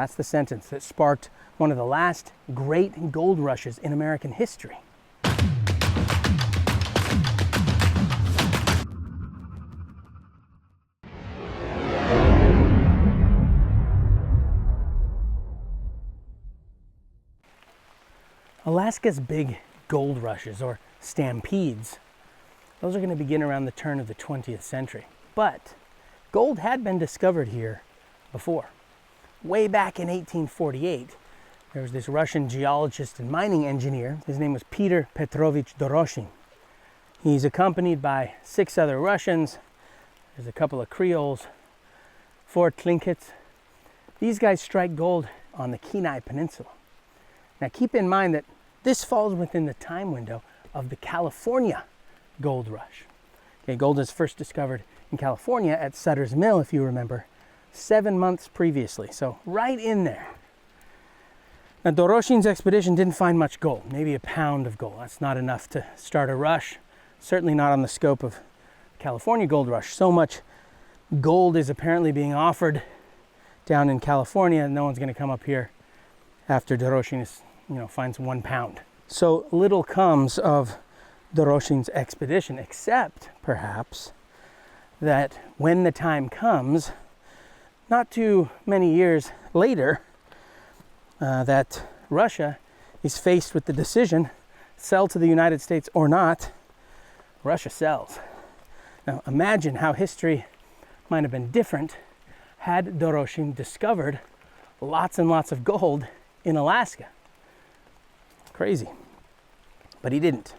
That's the sentence that sparked one of the last great gold rushes in American history. Alaska's big gold rushes, or stampedes, those are going to begin around the turn of the 20th century. But gold had been discovered here before. Way back in 1848, there was this Russian geologist and mining engineer. His name was Peter Petrovich Doroshin. He's accompanied by 6 other Russians. There's a couple of Creoles, 4 Tlinkits. These guys strike gold on the Kenai Peninsula. Now keep in mind that this falls within the time window of the California gold rush. Okay, gold is first discovered in California at Sutter's Mill, if you remember, 7 months previously, so right in there. Now Doroshin's expedition didn't find much gold, maybe a pound of gold. That's not enough to start a rush, certainly not on the scope of California gold rush. So much gold is apparently being offered down in California, no one's going to come up here after Doroshin finds 1 pound. So little comes of Doroshin's expedition, except perhaps that when the time comes, not too many years later, that Russia is faced with the decision, sell to the United States or not. Russia sells. Now imagine how history might have been different had Doroshin discovered lots and lots of gold in Alaska. Crazy. But he didn't.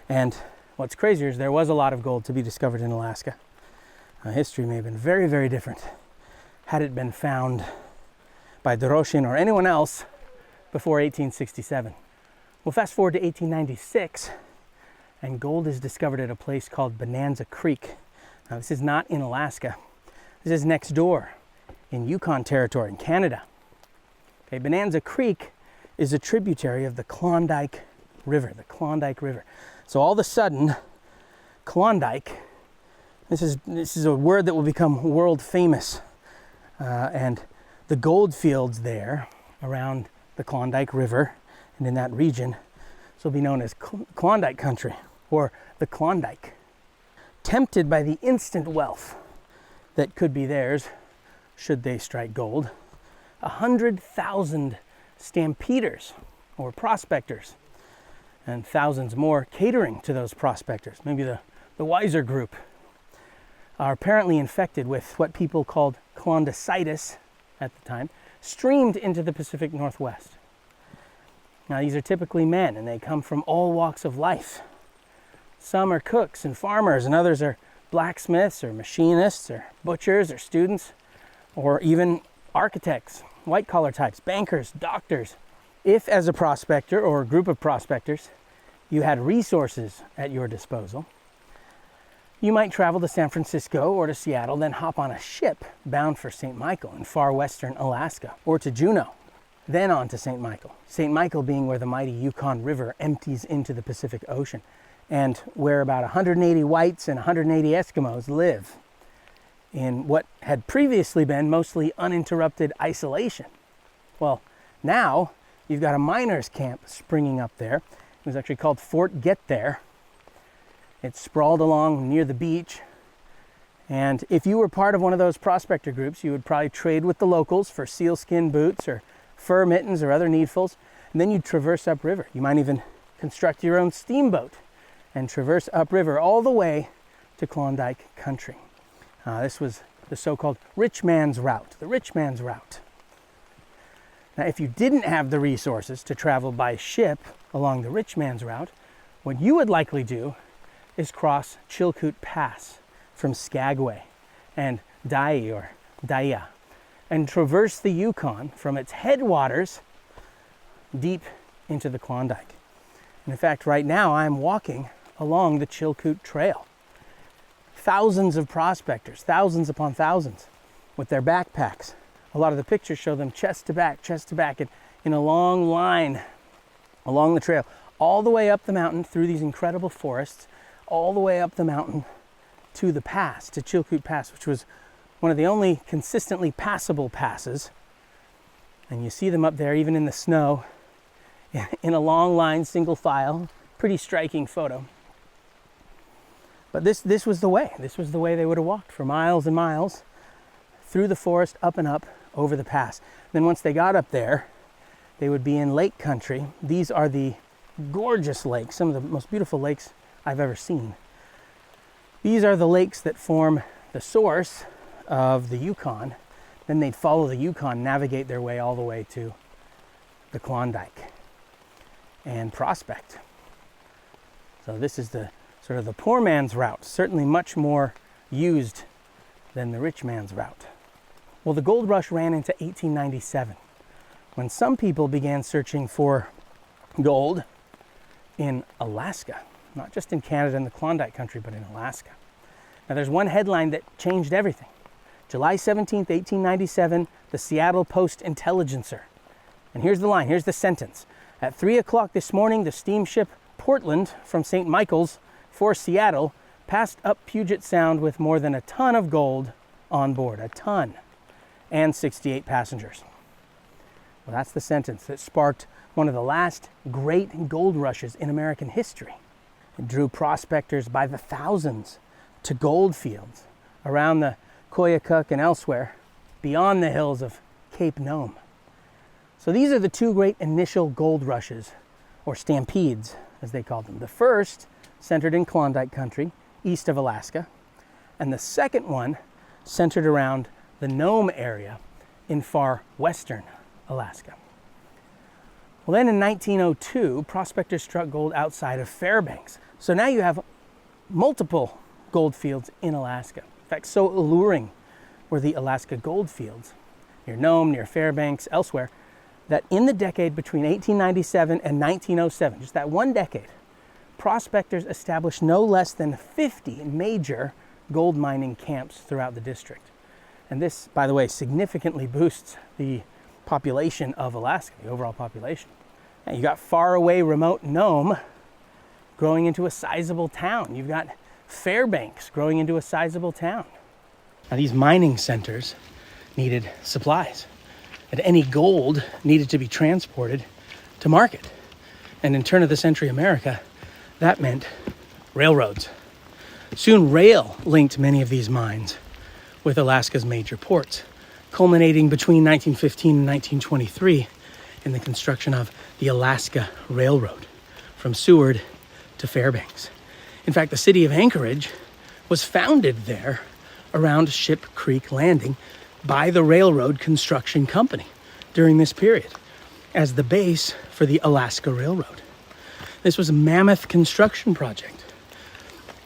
And what's crazier is there was a lot of gold to be discovered in Alaska. History may have been very, very different had it been found by Doroshin or anyone else before 1867. We'll fast forward to 1896, and gold is discovered at a place called Bonanza Creek. Now, this is not in Alaska. This is next door in Yukon Territory in Canada. Okay, Bonanza Creek is a tributary of the Klondike River, So all of a sudden, Klondike, this is a word that will become world famous, and the gold fields there around the Klondike River and in that region, this will be known as Klondike country, or the Klondike. Tempted by the instant wealth that could be theirs should they strike gold, 100,000 stampeders, or prospectors, and thousands more catering to those prospectors, maybe the wiser group, are apparently infected with what people called Klondicitis at the time, streamed into the Pacific Northwest. Now these are typically men, and they come from all walks of life. Some are cooks and farmers, and others are blacksmiths or machinists or butchers or students, or even architects, white-collar types, bankers, doctors. If, as a prospector or a group of prospectors, you had resources at your disposal, you might travel to San Francisco or to Seattle, then hop on a ship bound for St. Michael in far western Alaska, or to Juneau, then on to St. Michael. St. Michael being where the mighty Yukon River empties into the Pacific Ocean, and where about 180 whites and 180 Eskimos live in what had previously been mostly uninterrupted isolation. Well, now you've got a miners' camp springing up there. It was actually called Fort Get There. It's sprawled along near the beach. And if you were part of one of those prospector groups, you would probably trade with the locals for sealskin boots or fur mittens or other needfuls. And then you'd traverse upriver. You might even construct your own steamboat and traverse upriver all the way to Klondike country. This was the so-called rich man's route, the rich man's route. Now, if you didn't have the resources to travel by ship along the rich man's route, what you would likely do is cross Chilkoot Pass from Skagway and Daia, and traverse the Yukon from its headwaters deep into the Klondike. And in fact, right now I'm walking along the Chilkoot Trail. Thousands of prospectors, thousands upon thousands, with their backpacks. A lot of the pictures show them chest to back, and in a long line along the trail, all the way up the mountain through these incredible forests, all the way up the mountain to the pass, to Chilkoot Pass, which was one of the only consistently passable passes And you see them up there, even in the snow, in a long line, single file. Pretty striking photo. But this was the way. This was the way they would have walked for miles and miles through the forest, up and up, over the pass. Then once they got up there, they would be in lake country. These are the gorgeous lakes, some of the most beautiful lakes I've ever seen. These are the lakes that form the source of the Yukon. Then they'd follow the Yukon, navigate their way all the way to the Klondike and prospect. So this is the sort of the poor man's route, certainly much more used than the rich man's route. Well, the gold rush ran into 1897, when some people began searching for gold in Alaska, not just in Canada and the Klondike country, but in Alaska. Now there's one headline that changed everything. July 17th, 1897, the Seattle Post-Intelligencer. And here's the line, here's the sentence. At 3 o'clock this morning, the steamship Portland from St. Michael's for Seattle passed up Puget Sound with more than a ton of gold on board, a ton, and 68 passengers. Well, that's the sentence that sparked one of the last great gold rushes in American history. It drew prospectors by the thousands to gold fields around the Koyukuk and elsewhere, beyond the hills of Cape Nome. So these are the two great initial gold rushes, or stampedes, as they called them. The first centered in Klondike country, east of Alaska, and the second one centered around the Nome area in far western Alaska. Well, then in 1902, prospectors struck gold outside of Fairbanks. So now you have multiple gold fields in Alaska. In fact, so alluring were the Alaska gold fields, near Nome, near Fairbanks, elsewhere, that in the decade between 1897 and 1907, just that one decade, prospectors established no less than 50 major gold mining camps throughout the district. And this, by the way, significantly boosts the population of Alaska, the overall population. And you got far away, remote Nome growing into a sizable town. You've got Fairbanks growing into a sizable town. Now, these mining centers needed supplies, and any gold needed to be transported to market. And in turn of the century America, that meant railroads. Soon rail linked many of these mines with Alaska's major ports, culminating between 1915 and 1923 in the construction of the Alaska Railroad from Seward to Fairbanks. In fact, the city of Anchorage was founded there around Ship Creek Landing by the railroad construction company during this period as the base for the Alaska Railroad. This was a mammoth construction project.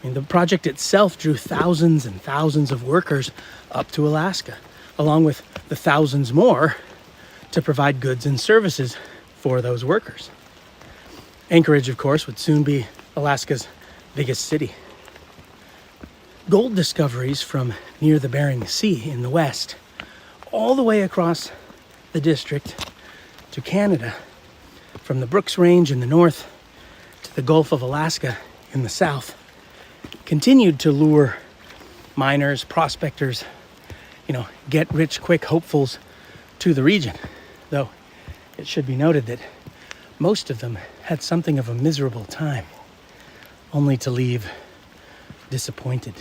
I mean, the project itself drew thousands and thousands of workers up to Alaska, along with the thousands more to provide goods and services for those workers. Anchorage, of course, would soon be Alaska's biggest city. Gold discoveries from near the Bering Sea in the west, all the way across the district to Canada, from the Brooks Range in the north to the Gulf of Alaska in the south, continued to lure miners, prospectors, get-rich-quick hopefuls to the region. Though it should be noted that most of them had something of a miserable time, only to leave disappointed.